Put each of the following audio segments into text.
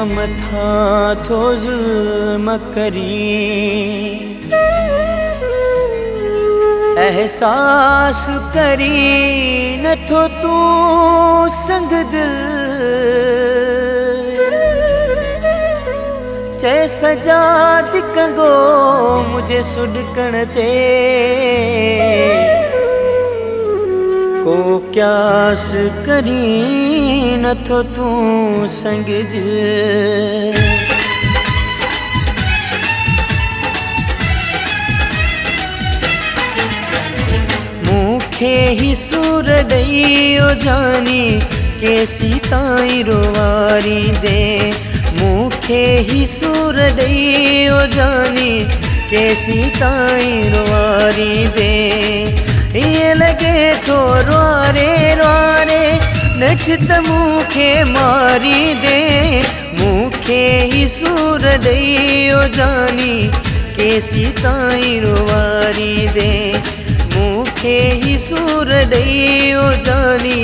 मथा थो ज़ुल्म करी, एहसास करी नथो तू संग दिल, चे सजाद कंगो मुझे सुडकण ते, को क्यास करी नथो तू संग दिल। मूंखे ही सूर ॾई ओ जानी केसी ताईं रोवारी दे, मूंखे ही सूर ॾई ओ जानी केसी ताईं रोवारी दे। ये लगे थो रोआरे रोआरे नच त मूंखे मारी दे, मूंखे ही सूर ॾई ओ जानी केसी ताईं रोवारी दे, मूंखे ही सूर ॾई ओ जानी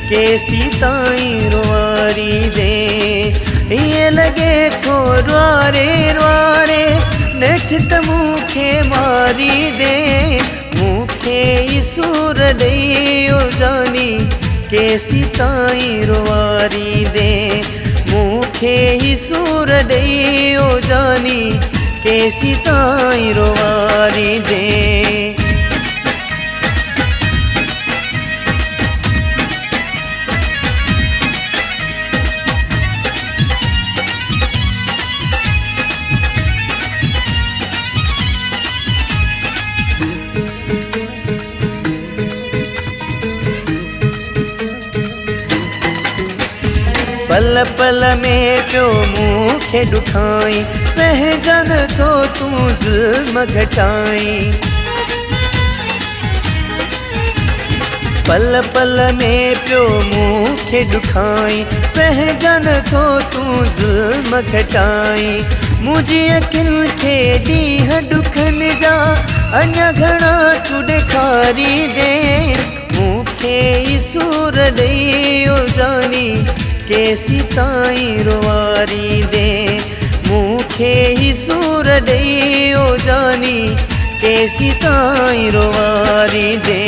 केसी ताईं रोआरी दे। ये लगे थो रोआरे रोआरे नच त मूंखे मारी दे, मूंखे ही सूर ॾई ओ जानी केसी ताईं रोआरी दे, मूंखे ही सूर ॾई ओ जानी केसी ताईं रोआरी दे। पल पल में पियो मूंखे ॾुखाई, पंहिंजन थो तूं ज़ुल्म घटाई। पल पल में पियो मूंखे ॾुखाई, पंहिंजन थो तूं ज़ुल्म घटाई। मुंहिंजी अखियुनि खे ॾींहं ॾुखनि जा अञा घणा तूं ॾेखारी दे, मूंखे ही सूर ॾई ओ जानी केसी ताईं रोआरी दे, मूंखे ही सूर ॾई ओ जानी केसी ताईं रोआरी दे।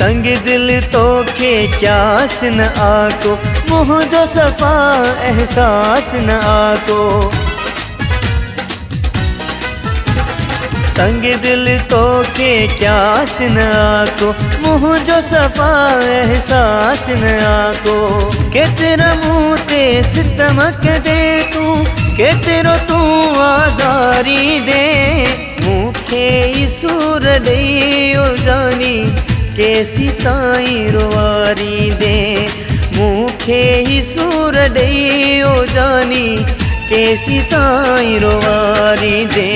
संग दिल तोखे क्यास न आको, मुंहिंजो सफ़ा एहसास न आको। संग दिल तोखे क्यास न आको, मुंहिंजो सफ़ा एहसास न आको। केतिरा मूं ते सितम कदे तूं, केतिरो तूं आज़ारी दे, मूंखे ही सूर ॾई ओ जानी केसी ताईं रोआरी दे, मूंखे ही सूर ॾई ओ जानी केसी ताईं रोआरी दे।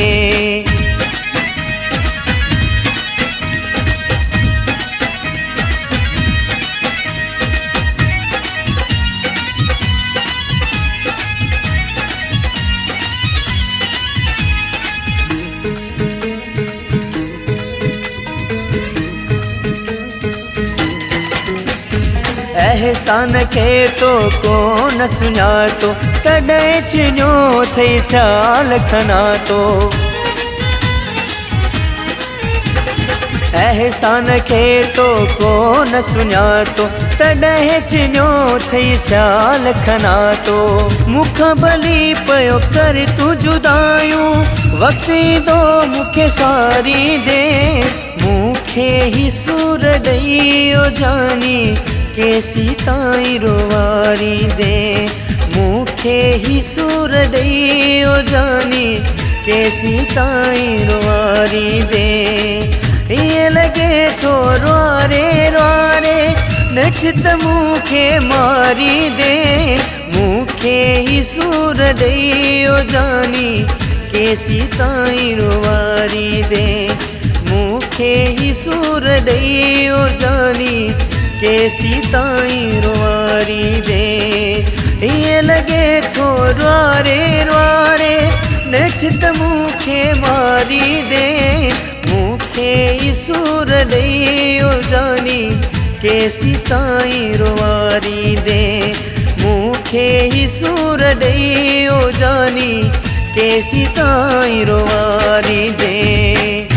एहसान खे तो कोन सुञातो, कॾहिं चिञो थई ख़्याल खना तो। एहसान खे तो कोन सुञातो, तॾहिं चिञो थई ख़्याल खना तो। मूंखां भली पियो कर तूं जुदायूं, वक़्तु ईंदो मूंखे सारी दे, मूंखे ही सूर ॾई ओ जानी केसी ताईं रोआरी दे, मूंखे ही सूर ॾई ओ जानी केसी ताईं रोआरी दे। ये लगे थो रोआरे रोआरे नच त मूंखे मारी दे, मूंखे ही सूर ॾई ओ जानी केसी ताईं रोआरी दे, मूंखे मूंखे ही सूर ॾेई ओ जानी केसी ताईं रुआरी दे। ईअं लॻे थो रुआरे रुआरे नेठ त मूंखे मारी दे। मूंखे ही सूर ॾेई ओ जानी केसी ताईं रुआरी दे। मूंखे ही सूर ॾेई ओ जानी केसी ताईं रुआरी दे।